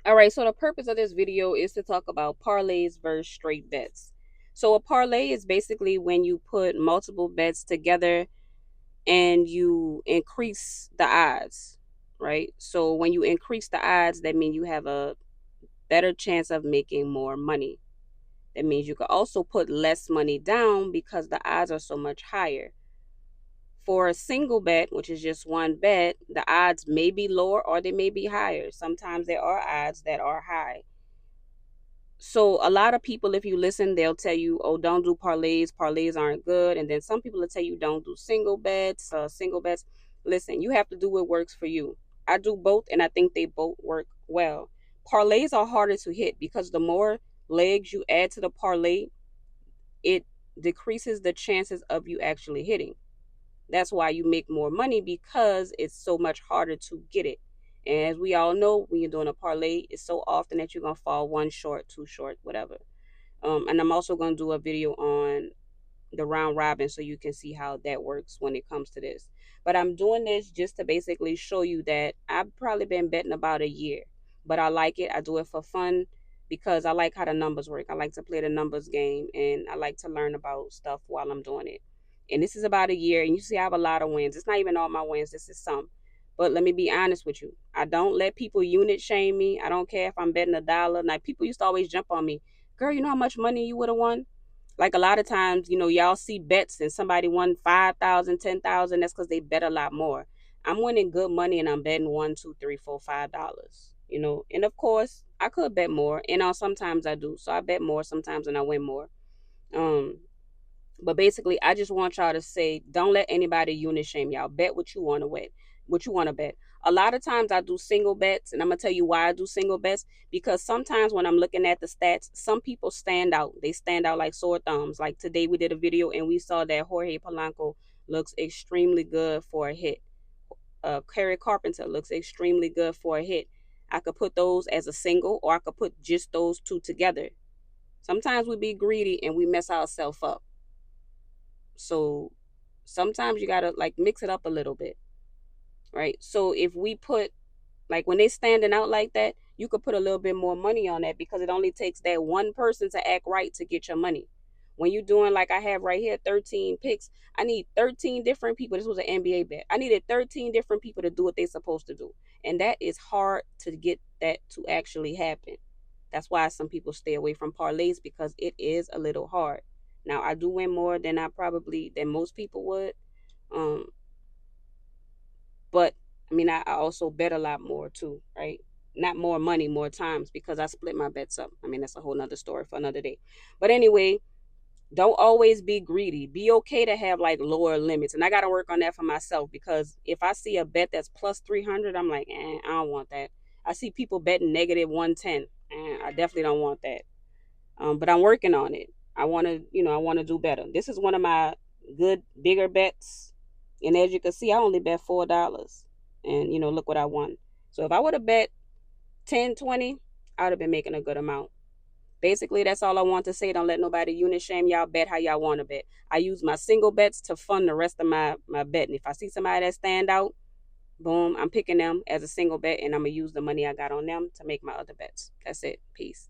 All right, so the purpose of this video is to talk about parlays versus straight bets. So a parlay is basically when you put multiple bets together and you increase the odds, right? So when you increase the odds, that means you have a better chance of making more money. That means you could also put less money down because the odds are so much higher. For a single bet, which is just one bet, the odds may be lower or they may be higher. Sometimes there are odds that are high. So a lot of people, if you listen, they'll tell you, oh, don't do parlays. Parlays aren't good. And then some people will tell you don't do single bets. Single bets. Listen, you have to do what works for you. I do both, and I think they both work well. Parlays are harder to hit because the more legs you add to the parlay, it decreases the chances of you actually hitting. That's why you make more money, because it's so much harder to get it. And as we all know, when you're doing a parlay, it's so often that you're going to fall one short, two short, whatever. And I'm also going to do a video on the round robin so you can see how that works when it comes to this. But I'm doing this just to basically show you that I've probably been betting about a year, but I like it. I do it for fun because I like how the numbers work. I like to play the numbers game, and I like to learn about stuff while I'm doing it. And this is about a year, and you see I have a lot of wins. It's not even all my wins, this is some. But let me be honest with you. I don't let people unit shame me. I don't care if I'm betting $1. Like, people used to always jump on me. Girl, you know how much money you would have won? Like, a lot of times, y'all see bets and somebody won 5,000, 10,000. That's because they bet a lot more. I'm winning good money and I'm betting $1, $2, $3, $4, $5. And of course, I could bet more, and sometimes I do. So I bet more sometimes and I win more. Um, but basically, I just want y'all to say, don't let anybody unit shame y'all. Bet what you want to bet. What you want to bet. A lot of times I do single bets, and I'm gonna tell you why I do single bets. Because sometimes when I'm looking at the stats, some people stand out. They stand out like sore thumbs. Like today, we did a video and we saw that Jorge Polanco looks extremely good for a hit. Kerry Carpenter looks extremely good for a hit. I could put those as a single, or I could put just those two together. Sometimes we be greedy and we mess ourselves up. So sometimes you gotta like mix it up a little bit, right? So if we put, like, when they standing out like that, you could put a little bit more money on that, because it only takes that one person to act right to get your money. When you're doing like I have right here, 13 picks, I need 13 different people. This was an NBA bet. I needed 13 different people to do what they're supposed to do. And that is hard to get that to actually happen. That's why some people stay away from parlays, because it is a little hard. Now, I do win more than than most people would. Um, but I mean, I also bet a lot more too, right? Not more money, more times, because I split my bets up. I mean, that's a whole nother story for another day. But anyway, don't always be greedy. Be okay to have like lower limits. And I got to work on that for myself, because if I see a bet that's plus 300, I'm like, I don't want that. I see people betting negative 110. I definitely don't want that. But I'm working on it. I want to, I want to do better. This is one of my good, bigger bets. And as you can see, I only bet $4. And, look what I won. So if I would have bet 10, 20, I would have been making a good amount. Basically, that's all I want to say. Don't let nobody unit shame y'all. Bet how y'all want to bet. I use my single bets to fund the rest of my betting. If I see somebody that stand out, boom, I'm picking them as a single bet, and I'm going to use the money I got on them to make my other bets. That's it. Peace.